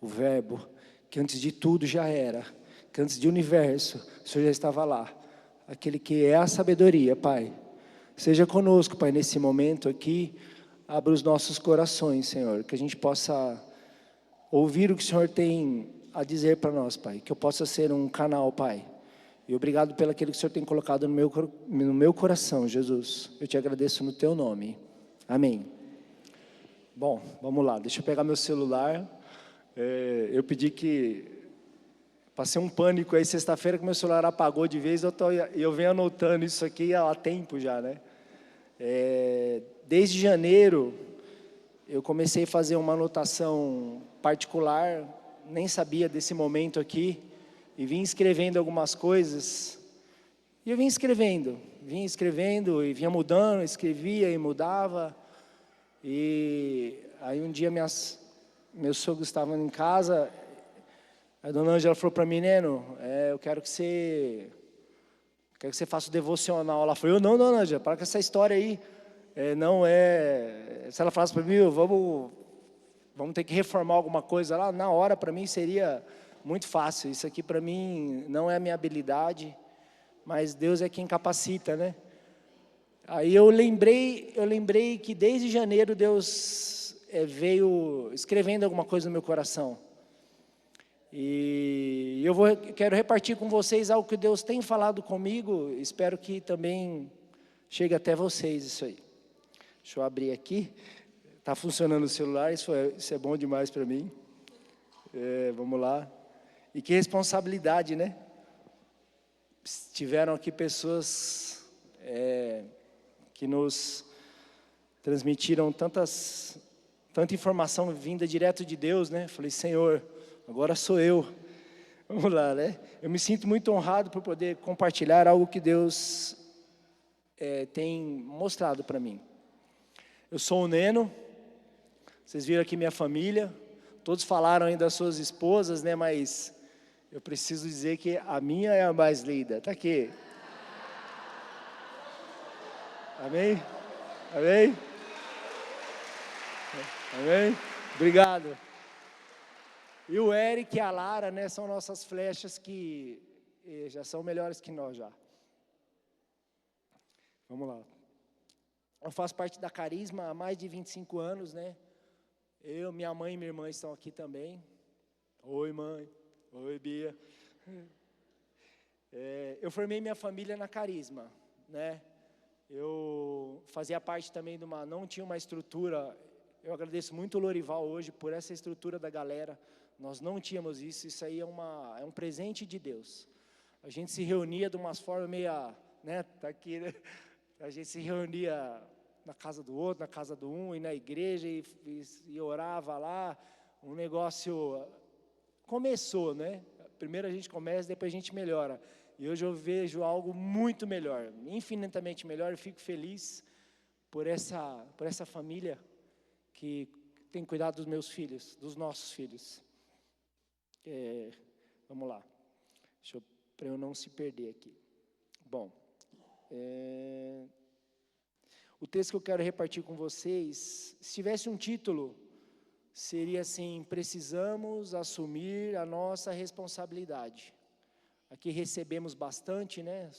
o Verbo, que antes de tudo já era, que antes de universo, o Senhor já estava lá. Aquele que é a sabedoria, Pai. Seja conosco, Pai, nesse momento aqui. Abra os nossos corações, Senhor, que a gente possa ouvir o que o Senhor tem a dizer para nós, Pai. Que eu possa ser um canal, Pai. E obrigado pelo aquilo que o Senhor tem colocado no meu coração, Jesus. Eu te agradeço no teu nome. Amém. Bom, vamos lá. Deixa eu pegar meu celular. Eu pedi que... Passei um pânico aí sexta-feira que meu celular apagou de vez. Eu venho anotando isso aqui há tempo já, né? Desde janeiro, eu comecei a fazer uma anotação particular. Nem sabia desse momento aqui. E vim escrevendo algumas coisas. E eu vim escrevendo e vinha mudando, escrevia e mudava. E aí um dia meus sogros estavam em casa, a dona Ângela falou para mim, Neno, eu quero que você faça o devocional. Ela falou, não, dona Ângela, para com essa história aí. Se ela falasse para mim, vamos ter que reformar alguma coisa lá, na hora para mim seria muito fácil. Isso aqui para mim não é a minha habilidade, mas Deus é quem capacita, né? Aí eu lembrei que desde janeiro Deus veio escrevendo alguma coisa no meu coração. E quero repartir com vocês algo que Deus tem falado comigo. Espero que também chegue até vocês isso aí. Deixa eu abrir aqui. Está funcionando o celular, isso é bom demais para mim. Vamos lá. E que responsabilidade, né? Tiveram aqui pessoas que nos transmitiram tanta informação vinda direto de Deus, né? Falei, Senhor, agora sou eu. Vamos lá, né? Eu me sinto muito honrado por poder compartilhar algo que Deus tem mostrado para mim. Eu sou o Neno, vocês viram aqui minha família, todos falaram aí das suas esposas, né? Mas eu preciso dizer que a minha é a mais linda, tá aqui. Amém? Amém? Amém? Obrigado. E o Eric e a Lara, né, são nossas flechas que já são melhores que nós já. Vamos lá. Eu faço parte da Carisma há mais de 25 anos, né? Minha mãe e minha irmã estão aqui também. Oi, mãe. Oi, Bia. Eu formei minha família na Carisma, né? Eu fazia parte também não tinha uma estrutura. Eu agradeço muito o Lorival hoje por essa estrutura da galera. Nós não tínhamos isso aí é um presente de Deus. A gente se reunia de umas formas meio, né, tá aqui, né? A gente se reunia na casa do outro, na casa do um, e na igreja, e orava lá. Um negócio começou, né? Primeiro a gente começa, depois a gente melhora. E hoje eu vejo algo muito melhor, infinitamente melhor. Eu fico feliz por essa família que tem cuidado dos meus filhos, dos nossos filhos. Vamos lá, para eu não se perder aqui. Bom, o texto que eu quero repartir com vocês, se tivesse um título, seria assim: precisamos assumir a nossa responsabilidade. Aqui recebemos bastante, né?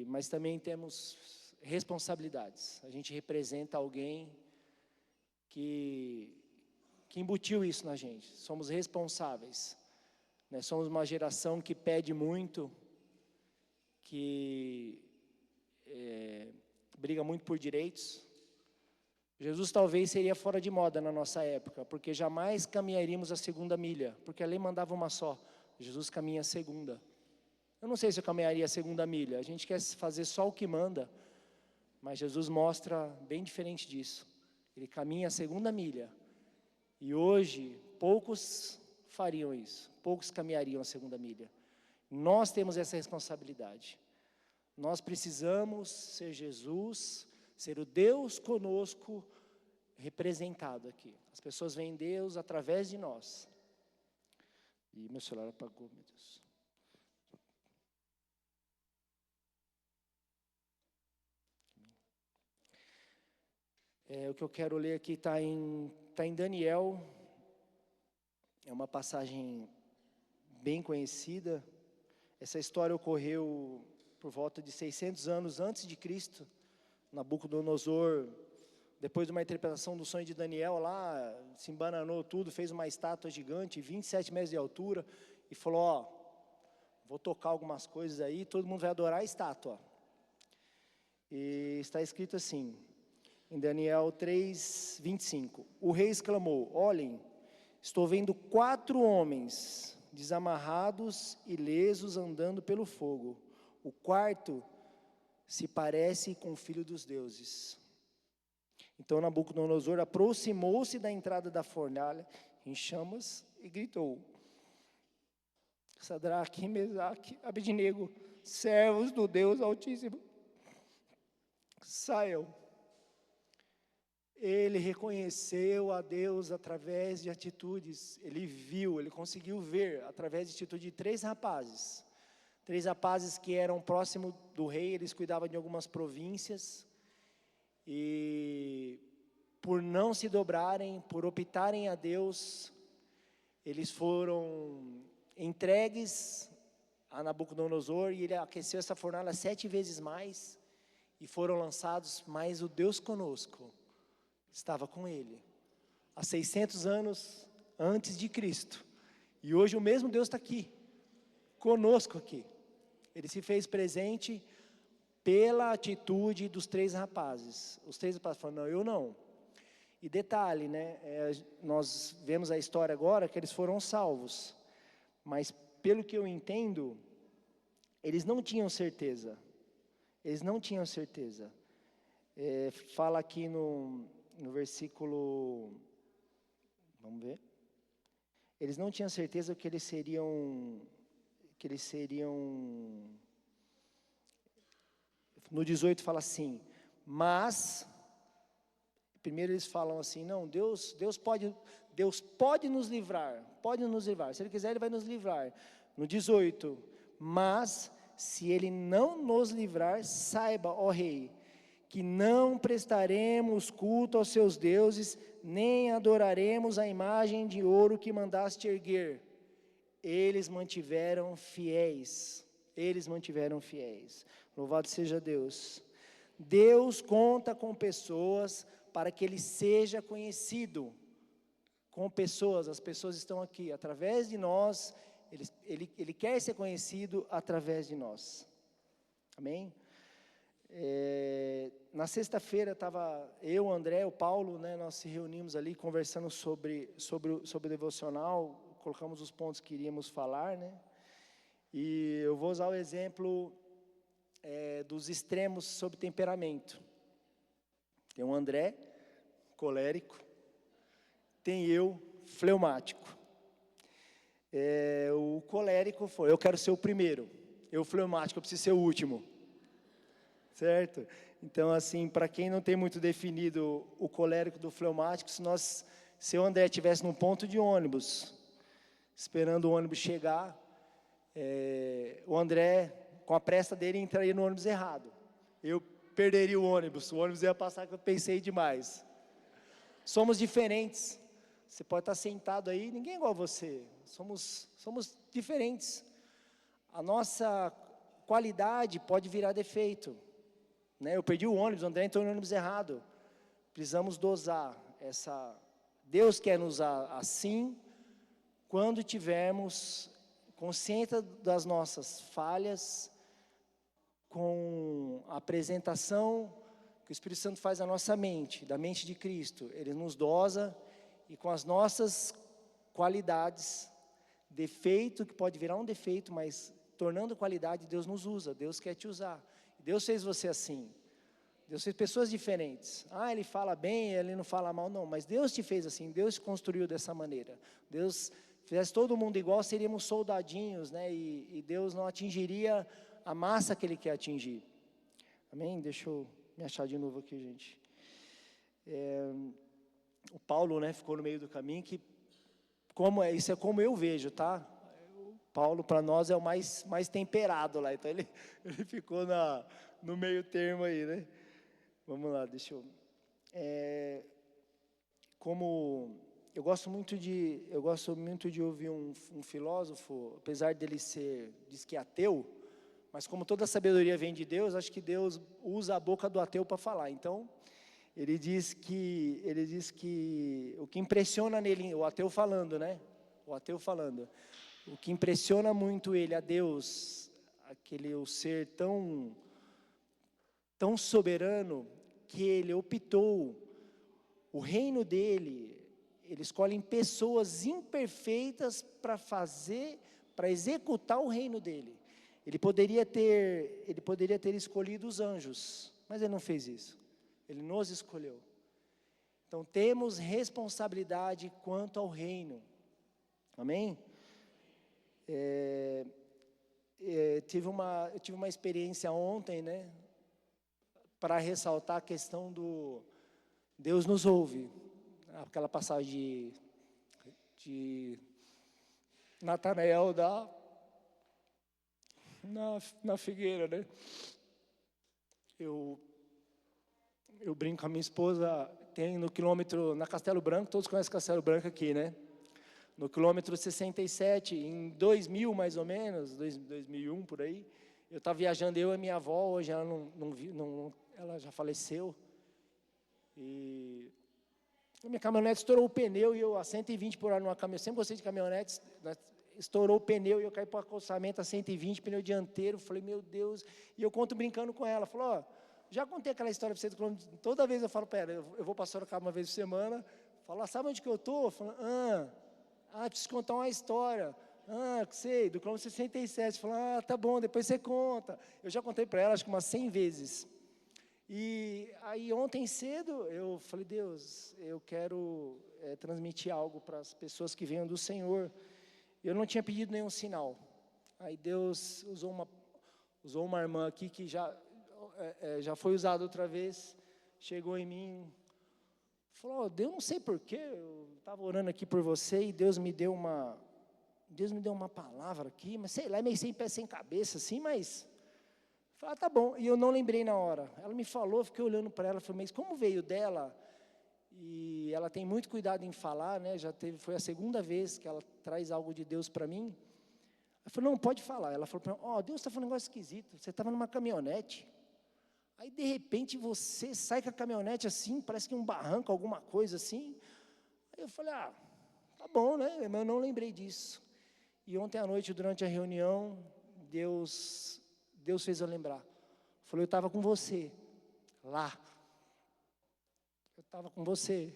Mas também temos responsabilidades. A gente representa alguém que embutiu isso na gente. Somos responsáveis, né? Somos uma geração que pede muito, que briga muito por direitos. Jesus talvez seria fora de moda na nossa época, porque jamais caminharíamos a segunda milha, porque a lei mandava uma só. Jesus caminha a segunda. Eu não sei se eu caminharia a segunda milha. A gente quer fazer só o que manda, mas Jesus mostra bem diferente disso. Ele caminha a segunda milha. E hoje, poucos fariam isso. Poucos caminhariam a segunda milha. Nós temos essa responsabilidade. Nós precisamos ser Jesus, ser o Deus conosco representado aqui. As pessoas veem Deus através de nós. E meu celular apagou, meu Deus. O que eu quero ler aqui está em Daniel, É uma passagem bem conhecida. Essa história ocorreu por volta de 600 anos antes de Cristo. Nabucodonosor, depois de uma interpretação do sonho de Daniel lá, se embananou tudo, fez uma estátua gigante, 27 metros de altura, e falou, ó, vou tocar algumas coisas aí, todo mundo vai adorar a estátua. E está escrito assim, em Daniel 3, 25, o rei exclamou, olhem, estou vendo 4 homens desamarrados, ilesos, andando pelo fogo. O quarto se parece com o filho dos deuses. Então Nabucodonosor aproximou-se da entrada da fornalha em chamas e gritou, Sadraque, Mesaque, Abednego, servos do Deus Altíssimo, saiam. Ele reconheceu a Deus através de atitudes, ele viu, ele conseguiu ver através de atitude de 3 rapazes. 3 rapazes que eram próximos do rei, eles cuidavam de algumas províncias, e por não se dobrarem, por optarem a Deus, eles foram entregues a Nabucodonosor, e ele aqueceu essa fornalha 7 vezes mais, e foram lançados, mas o Deus conosco estava com ele, há 600 anos antes de Cristo, e hoje o mesmo Deus está aqui, conosco aqui, ele se fez presente pela atitude dos 3 rapazes, os 3 rapazes falaram, não, eu não, e detalhe, né, nós vemos a história agora, que eles foram salvos, mas pelo que eu entendo, eles não tinham certeza, fala aqui no versículo, vamos ver, eles não tinham certeza que eles seriam, no 18 fala assim, mas, primeiro eles falam assim, não, Deus pode nos livrar, se Ele quiser Ele vai nos livrar, no 18, mas, se Ele não nos livrar, saiba, ó rei, que não prestaremos culto aos seus deuses, nem adoraremos a imagem de ouro que mandaste erguer. Eles mantiveram fiéis. Louvado seja Deus. Deus conta com pessoas para que Ele seja conhecido. Com pessoas, as pessoas estão aqui, através de nós, Ele quer ser conhecido através de nós. Amém? Na sexta-feira estava eu, o André, o Paulo, né, nós se reunimos ali conversando sobre o devocional, colocamos os pontos que iríamos falar, né, e eu vou usar o exemplo dos extremos sobre temperamento. Tem o André, colérico, tem eu, fleumático. O colérico foi, eu quero ser o primeiro, eu fleumático, eu preciso ser o último. Certo? Então, assim, para quem não tem muito definido o colérico do fleumático, se o André estivesse num ponto de ônibus, esperando o ônibus chegar, o André, com a pressa dele, entraria no ônibus errado. Eu perderia o ônibus ia passar que eu pensei demais. Somos diferentes. Você pode estar sentado aí, ninguém é igual a você. Somos diferentes. A nossa qualidade pode virar defeito. Eu perdi o ônibus, o André entrou no ônibus errado. Precisamos dosar Deus quer nos usar assim, quando tivermos consciência das nossas falhas, com a apresentação que o Espírito Santo faz na nossa mente, da mente de Cristo, Ele nos dosa, e com as nossas qualidades, defeito, que pode virar um defeito, mas tornando qualidade, Deus nos usa, Deus quer te usar. Deus fez você assim, Deus fez pessoas diferentes, Ele fala bem, Ele não fala mal, não, mas Deus te fez assim, Deus te construiu dessa maneira, Deus fizesse todo mundo igual, seríamos soldadinhos, né, e Deus não atingiria a massa que Ele quer atingir, amém? Deixa eu me achar de novo aqui, gente. O Paulo, né, ficou no meio do caminho, que isso é como eu vejo, tá? Paulo, para nós, é o mais temperado lá, então ele ficou no meio termo aí, né? Vamos lá, deixa eu... Como eu gosto muito de ouvir um filósofo, apesar dele diz que é ateu, mas como toda sabedoria vem de Deus, acho que Deus usa a boca do ateu para falar. Então, ele diz que o que impressiona nele, o ateu falando, né? O ateu falando, o que impressiona muito ele a Deus, o ser tão soberano, que ele optou, o reino dele, ele escolhe pessoas imperfeitas para executar o reino dele. Ele poderia ter escolhido os anjos, mas ele não fez isso. Ele nos escolheu. Então temos responsabilidade quanto ao reino. Amém? Eu tive uma experiência ontem, né? Para ressaltar a questão do Deus nos ouve. Aquela passagem de Natanael na figueira, né? Eu brinco com a minha esposa, tem na Castelo Branco, todos conhecem Castelo Branco aqui, né? No quilômetro 67, em 2000 mais ou menos, 2001 por aí, eu estava viajando, eu e minha avó, hoje ela ela já faleceu, e a minha caminhonete estourou o pneu, e eu a 120 por hora numa caminhonete, sempre gostei de caminhonetes, né? Estourou o pneu, e eu caí para o acostamento a 120, pneu dianteiro, falei, meu Deus, e eu conto brincando com ela, falou, ó, já contei aquela história para você, toda vez eu falo para ela, eu vou para Sorocaba uma vez por semana, falo, sabe onde que eu estou? Falo, preciso contar uma história, sei, do quilômetro 67, falo, tá bom, depois você conta, eu já contei para ela, acho que umas 100 vezes, e aí ontem cedo, eu falei, Deus, eu quero transmitir algo para as pessoas que venham do Senhor, eu não tinha pedido nenhum sinal, aí Deus usou uma irmã aqui que já foi usada outra vez, chegou em mim, falou, Deus, não sei porquê, eu estava orando aqui por você, e Deus me deu uma palavra aqui, mas sei lá, meio sem pé, sem cabeça, assim, mas, falei, tá bom, e eu não lembrei na hora, ela me falou, fiquei olhando para ela, falei, mas como veio dela, e ela tem muito cuidado em falar, né, foi a segunda vez que ela traz algo de Deus para mim, eu falei, não, pode falar, ela falou para mim, Deus está falando um negócio esquisito, você estava numa caminhonete, aí de repente você sai com a caminhonete assim, parece que um barranco, alguma coisa assim, aí eu falei, tá bom, né, mas eu não lembrei disso, e ontem à noite, durante a reunião, Deus fez eu lembrar, falou, eu estava com você, lá, eu estava com você,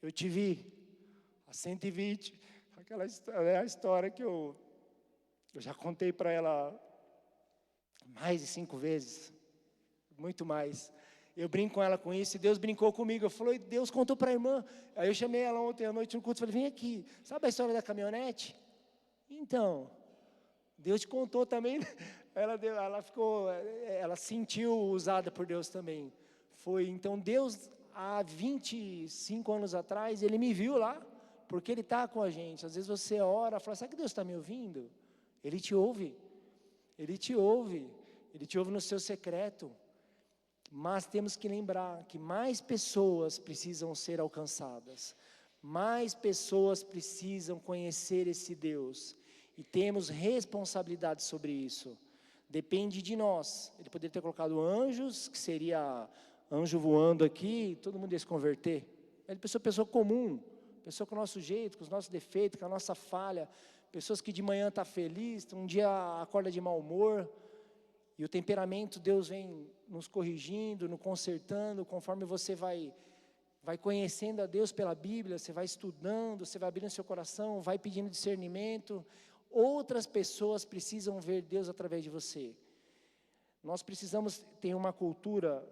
eu te vi, a 120, aquela história, a história que eu já contei para ela mais de 5 vezes, muito mais, eu brinco com ela com isso, e Deus brincou comigo, eu falei, Deus contou para a irmã, aí eu chamei ela ontem à noite no culto, falei, vem aqui, sabe a história da caminhonete? Então, Deus te contou também, ela sentiu usada por Deus também, então Deus, há 25 anos atrás, Ele me viu lá, porque Ele está com a gente, às vezes você ora, fala, será que Deus está me ouvindo? Ele te ouve, Ele te ouve no seu secreto, mas temos que lembrar que mais pessoas precisam ser alcançadas, mais pessoas precisam conhecer esse Deus, e temos responsabilidade sobre isso, depende de nós. Ele poderia ter colocado anjos, que seria anjo voando aqui, todo mundo ia se converter, ele pessoa comum, pessoa com o nosso jeito, com os nossos defeitos, com a nossa falha, pessoas que de manhã está feliz, um dia acorda de mau humor, e o temperamento, Deus vem nos corrigindo, nos consertando, conforme você vai conhecendo a Deus pela Bíblia, você vai estudando, você vai abrindo seu coração, vai pedindo discernimento, outras pessoas precisam ver Deus através de você. Nós precisamos ter uma cultura,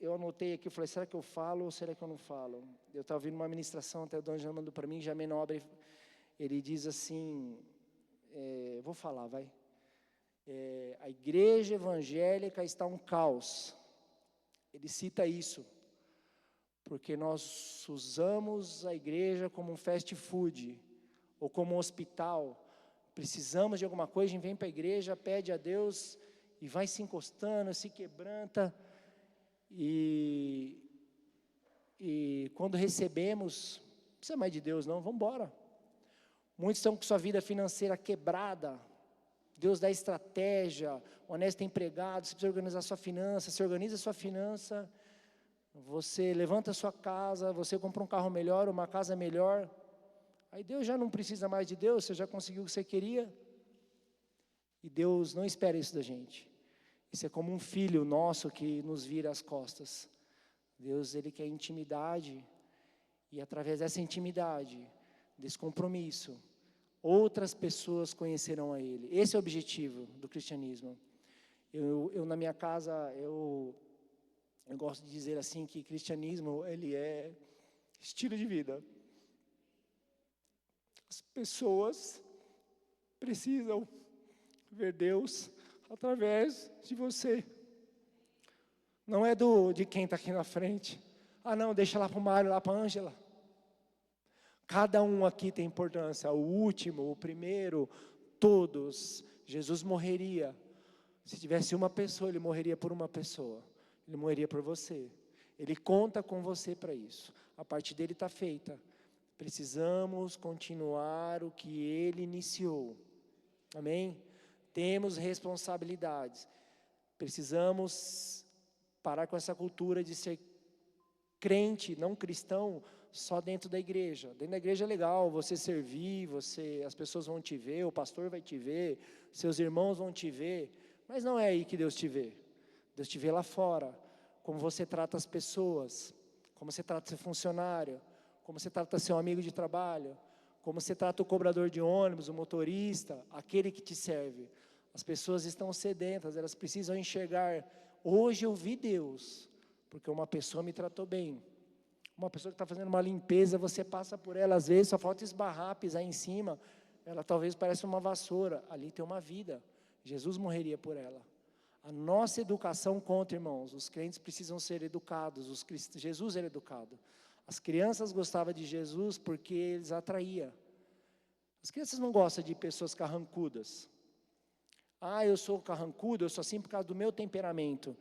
eu anotei aqui, eu falei, será que eu falo ou será que eu não falo? Eu estava ouvindo uma ministração, até o Dom já mandou para mim, Jamé Nobre, ele diz assim, vou falar, vai. A igreja evangélica está um caos, ele cita isso, porque nós usamos a igreja como um fast food, ou como um hospital, precisamos de alguma coisa, a gente vem para a igreja, pede a Deus, e vai se encostando, se quebranta, e E quando recebemos, não precisa mais de Deus não, vamos embora. Muitos estão com sua vida financeira quebrada. Deus dá estratégia, honesto empregado, você precisa organizar sua finança, você organiza a sua finança, você levanta a sua casa, você compra um carro melhor, uma casa melhor, aí Deus já não precisa mais de Deus, você já conseguiu o que você queria, e Deus não espera isso da gente. Isso é como um filho nosso que nos vira as costas. Deus, Ele quer intimidade, e através dessa intimidade, desse compromisso, outras pessoas conhecerão a Ele. Esse é o objetivo do cristianismo. Eu na minha casa, eu gosto de dizer assim que cristianismo, ele é estilo de vida. As pessoas precisam ver Deus através de você. Não é de quem está aqui na frente. Ah não, deixa lá para o Mário, lá para a Ângela. Cada um aqui tem importância, o último, o primeiro, todos. Jesus morreria. Se tivesse uma pessoa, Ele morreria por uma pessoa. Ele morreria por você. Ele conta com você para isso. A parte dele está feita. Precisamos continuar o que Ele iniciou. Amém? Temos responsabilidades. Precisamos parar com essa cultura de ser crente, não cristão, só dentro da igreja. Dentro da igreja é legal, você servir, as pessoas vão te ver, o pastor vai te ver, seus irmãos vão te ver, mas não é aí que Deus te vê. Deus te vê lá fora, como você trata as pessoas, como você trata seu funcionário, como você trata seu amigo de trabalho, como você trata o cobrador de ônibus, o motorista, aquele que te serve. As pessoas estão sedentas, elas precisam enxergar, hoje eu vi Deus, porque uma pessoa me tratou bem. Uma pessoa que está fazendo uma limpeza, você passa por ela, às vezes só falta esbarrar, pisar em cima, ela talvez pareça uma vassoura, ali tem uma vida, Jesus morreria por ela. A nossa educação conta, irmãos, os crentes precisam ser educados, Jesus era educado. As crianças gostavam de Jesus porque eles atraía. As crianças não gostam de pessoas carrancudas. Ah, eu sou carrancudo, eu sou assim por causa do meu temperamento.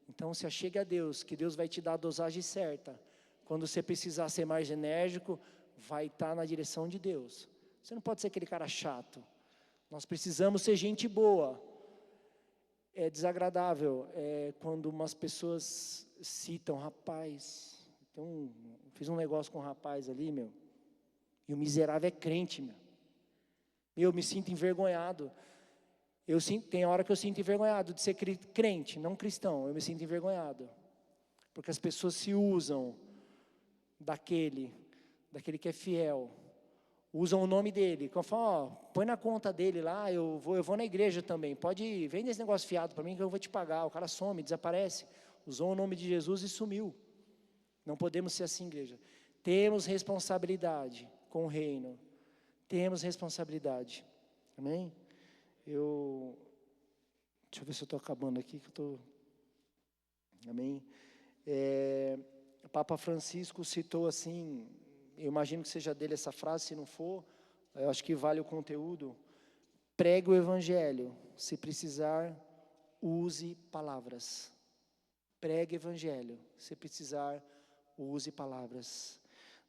Então se achegue a Deus, que Deus vai te dar a dosagem certa. Quando você precisar ser mais enérgico, vai estar na direção de Deus. Você não pode ser aquele cara chato. Nós precisamos ser gente boa. É desagradável quando umas pessoas citam, rapaz, então, fiz um negócio com um rapaz ali, meu, e o miserável é crente, meu. Eu me sinto envergonhado. Tem hora que eu sinto envergonhado de ser crente, não cristão, eu me sinto envergonhado. Porque as pessoas se usam daquele que é fiel, usam o nome dele, que eu falo, põe na conta dele lá, eu vou na igreja também, vende esse negócio fiado para mim que eu vou te pagar. O cara some, desaparece, usou o nome de Jesus e sumiu. Não podemos ser assim, igreja. Temos responsabilidade com o reino, temos responsabilidade, amém? Deixa eu ver se eu estou acabando aqui, amém? O Papa Francisco citou assim, eu imagino que seja dele essa frase, se não for, eu acho que vale o conteúdo. Pregue o evangelho, se precisar, use palavras. Pregue o evangelho, se precisar, use palavras.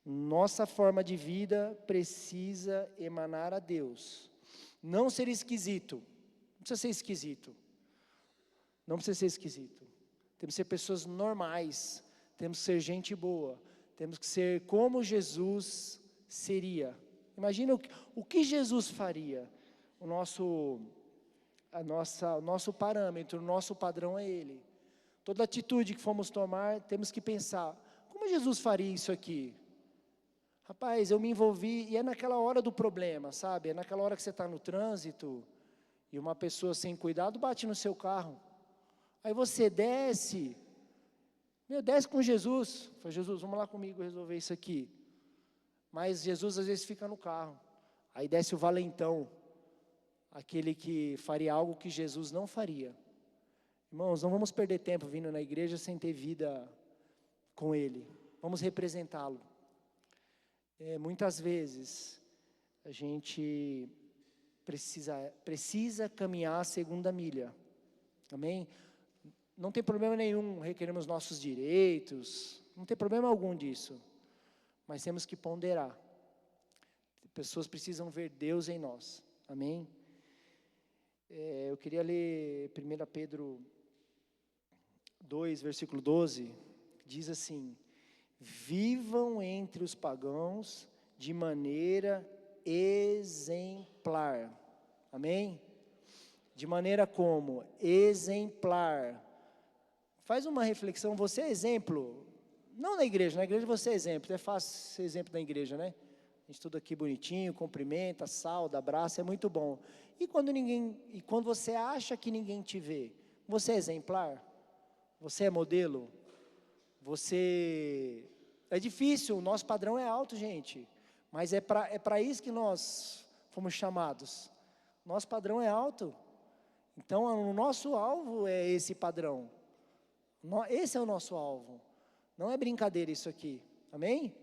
Nossa forma de vida precisa emanar a Deus. Não ser esquisito, não precisa ser esquisito. Não precisa ser esquisito. Temos que ser pessoas normais, temos que ser gente boa, temos que ser como Jesus seria. Imagina o que Jesus faria. O nosso parâmetro, o nosso padrão é Ele. Toda atitude que formos tomar, temos que pensar, como Jesus faria isso aqui? Rapaz, eu me envolvi, e é naquela hora do problema, sabe? É naquela hora que você está no trânsito, e uma pessoa sem cuidado bate no seu carro. Aí você desce com Jesus. Fala, Jesus, vamos lá comigo resolver isso aqui. Mas Jesus às vezes fica no carro. Aí desce o valentão, aquele que faria algo que Jesus não faria. Irmãos, não vamos perder tempo vindo na igreja sem ter vida com Ele. Vamos representá-lo. Muitas vezes a gente precisa caminhar a segunda milha. Amém? Não tem problema nenhum requerermos nossos direitos, Não tem problema algum disso. Mas temos que ponderar. Pessoas precisam ver Deus em nós. Amém? Eu queria ler 1 Pedro 2, versículo 12, que diz assim: vivam entre os pagãos de maneira exemplar. Amém? De maneira como? Exemplar. Faz uma reflexão, você é exemplo. Não na igreja você é exemplo. É fácil ser exemplo na igreja, né? A gente tudo aqui bonitinho, cumprimenta, sauda, abraça, é muito bom. E quando você acha que ninguém te vê, você é exemplar? Você é modelo? É difícil, o nosso padrão é alto, gente. Mas é para isso que nós fomos chamados. Nosso padrão é alto. Então, o nosso alvo é esse padrão. Esse é o nosso alvo. Não é brincadeira isso aqui. Amém?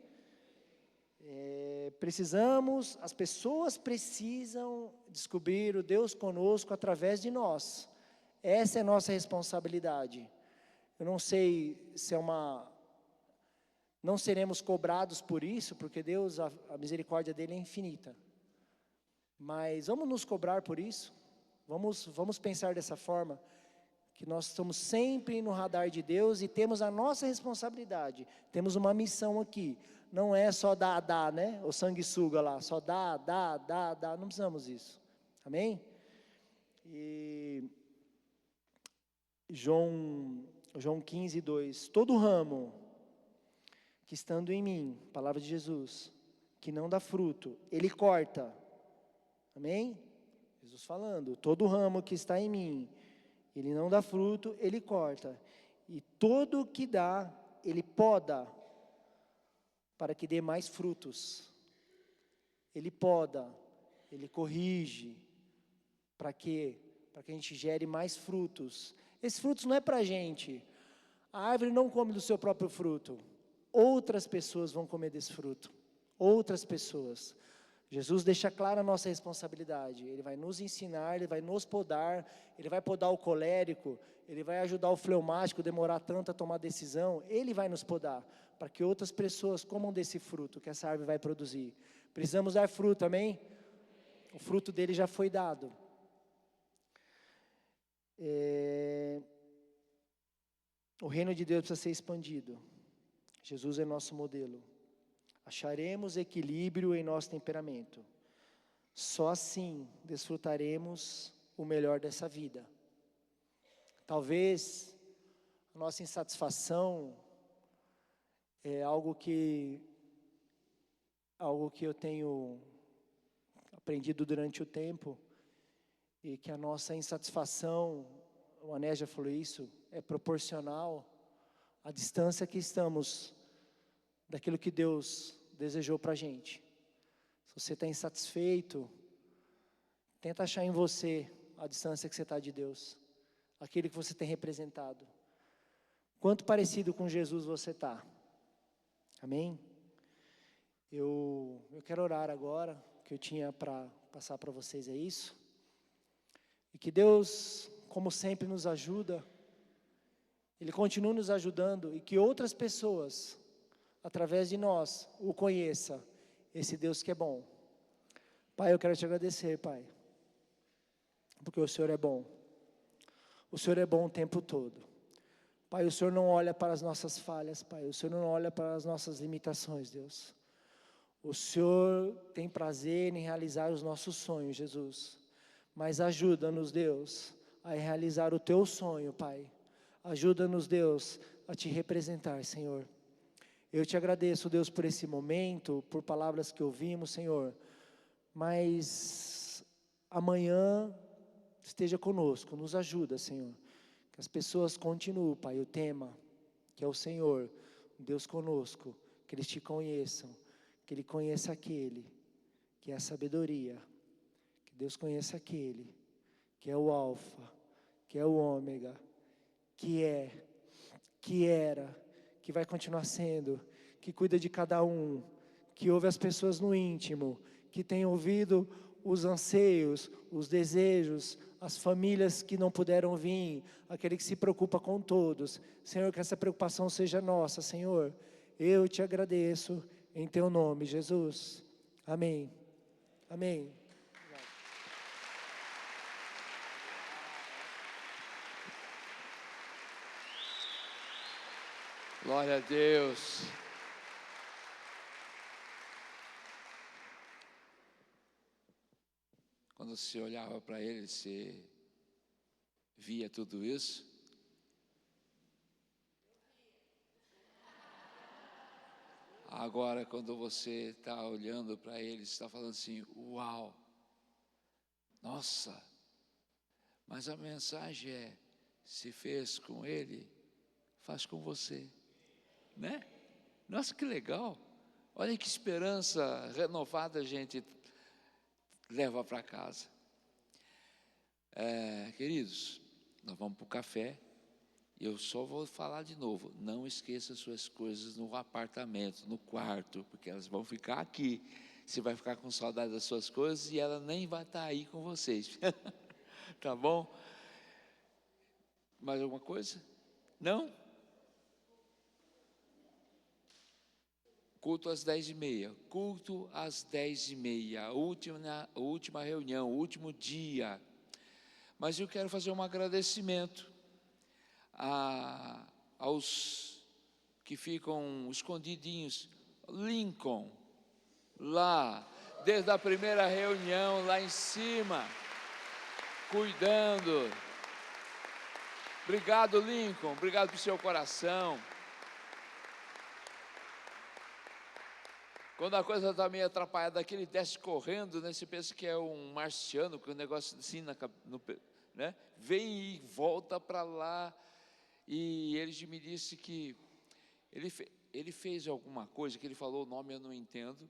As pessoas precisam descobrir o Deus conosco através de nós. Essa é a nossa responsabilidade. Eu não sei se não seremos cobrados por isso, porque Deus, a misericórdia dele é infinita. Mas vamos nos cobrar por isso? Vamos pensar dessa forma, que nós estamos sempre no radar de Deus e temos a nossa responsabilidade. Temos uma missão aqui. Não é só dar, né? O sanguessuga lá, só dar. Não precisamos disso. Amém? E João 15, 2. Todo ramo que estando em mim, palavra de Jesus, que não dá fruto, ele corta. Amém? Jesus falando, todo ramo que está em mim, ele não dá fruto, ele corta. E todo o que dá, ele poda, para que dê mais frutos. Ele poda, ele corrige, para quê? Para que a gente gere mais frutos. Esses frutos não é para a gente. A árvore não come do seu próprio fruto. Outras pessoas vão comer desse fruto. Outras pessoas. Jesus deixa clara a nossa responsabilidade. Ele vai nos ensinar, Ele vai nos podar, Ele vai podar o colérico, Ele vai ajudar o fleumático a demorar tanto a tomar decisão. Ele vai nos podar, para que outras pessoas comam desse fruto que essa árvore vai produzir. Precisamos dar fruto, amém? O fruto dele já foi dado. O reino de Deus precisa ser expandido. Jesus é nosso modelo. Acharemos equilíbrio em nosso temperamento. Só assim desfrutaremos o melhor dessa vida. Talvez a nossa insatisfação é algo que eu tenho aprendido durante o tempo, e que a nossa insatisfação, o Ané já falou isso, é proporcional à distância que estamos daquilo que Deus desejou para a gente. Se você está insatisfeito, tenta achar em você a distância que você está de Deus, aquele que você tem representado. Quanto parecido com Jesus você está? Amém? Eu quero orar agora. O que eu tinha para passar para vocês é isso. E que Deus, como sempre, nos ajuda. Ele continua nos ajudando, e que outras pessoas, através de nós, o conheçam, esse Deus que é bom. Pai, eu quero te agradecer, Pai, porque o Senhor é bom. O Senhor é bom o tempo todo. Pai, o Senhor não olha para as nossas falhas, Pai. O Senhor não olha para as nossas limitações, Deus. O Senhor tem prazer em realizar os nossos sonhos, Jesus. Mas ajuda-nos, Deus, a realizar o teu sonho, Pai. Ajuda-nos, Deus, a te representar, Senhor. Eu te agradeço, Deus, por esse momento, por palavras que ouvimos, Senhor. Mas amanhã esteja conosco, nos ajuda, Senhor. Que as pessoas continuem, Pai, o tema, que é o Senhor, Deus conosco. Que eles te conheçam, que Ele conheça aquele, que é a sabedoria. Que Deus conheça aquele, que é o Alfa, que é o Ômega, que era, que vai continuar sendo, que cuida de cada um, que ouve as pessoas no íntimo, que tem ouvido os anseios, os desejos, as famílias que não puderam vir, aquele que se preocupa com todos. Senhor, que essa preocupação seja nossa, Senhor. Eu te agradeço em teu nome, Jesus. Amém. Amém. Glória a Deus. Quando você olhava para ele, você via tudo isso? Agora, quando você está olhando para ele, você está falando assim: uau, nossa, mas a mensagem é: se fez com ele, faz com você, né? Nossa, que legal! Olha que esperança renovada a gente leva para casa. Queridos, nós vamos para o café. Eu só vou falar de novo: não esqueça suas coisas no apartamento, no quarto, porque elas vão ficar aqui. Você vai ficar com saudade das suas coisas e ela nem vai estar aí com vocês. Tá bom? Mais alguma coisa? Não? Culto às 10h30. Culto às 10h30. A última reunião, o último dia. Mas eu quero fazer um agradecimento aos que ficam escondidinhos. Lincoln, lá, desde a primeira reunião, lá em cima, cuidando. Obrigado, Lincoln, obrigado pelo seu coração. Quando a coisa está meio atrapalhada aqui, ele desce correndo, né? Você pensa que é um marciano, com um negócio assim, né? Vem e volta para lá. E ele me disse que ele fez alguma coisa, que ele falou o nome, eu não entendo,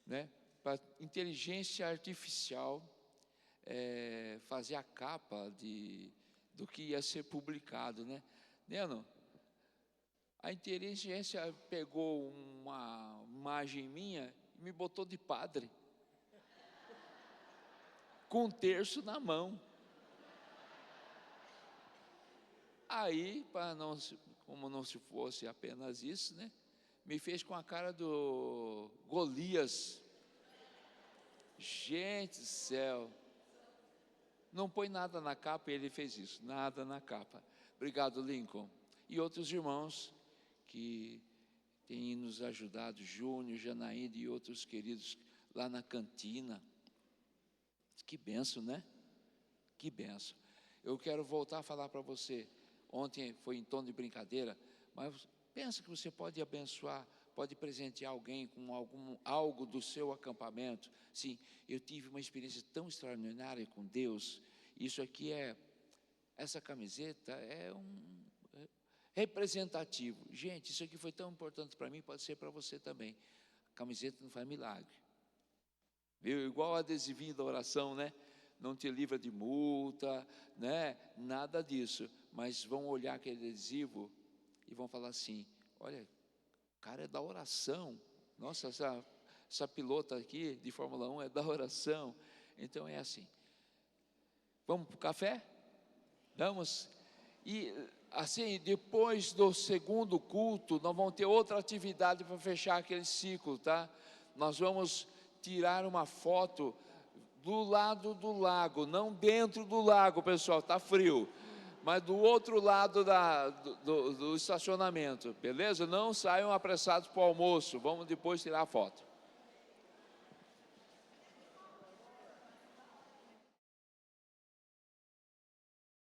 né? Para inteligência artificial fazer a capa do que ia ser publicado, né? Neno, a inteligência pegou uma imagem minha e me botou de padre, com um terço na mão. Aí, como não se fosse apenas isso, né? Me fez com a cara do Golias. Gente do céu. Não põe nada na capa, e ele fez isso, nada na capa. Obrigado, Lincoln. E outros irmãos que têm nos ajudado, Júnior, Janaína e outros queridos lá na cantina. Que benção, né? Que benção. Eu quero voltar a falar para você. Ontem foi em tom de brincadeira, mas pensa que você pode abençoar, pode presentear alguém com algo do seu acampamento. Sim, eu tive uma experiência tão extraordinária com Deus. Isso aqui essa camiseta é representativo. Gente, isso aqui foi tão importante para mim, pode ser para você também. A camiseta não faz milagre. Viu? Igual o adesivinho da oração, né? Não te livra de multa, né? Nada disso. Mas vão olhar aquele adesivo e vão falar assim: olha, o cara é da oração. Nossa, essa pilota aqui de Fórmula 1 é da oração. Então é assim. Vamos para o café? Vamos. E assim, depois do segundo culto, nós vamos ter outra atividade para fechar aquele ciclo, tá? Nós vamos tirar uma foto do lado do lago, não dentro do lago, pessoal, está frio, mas do outro lado do estacionamento, beleza? Não saiam apressados para o almoço, vamos depois tirar a foto.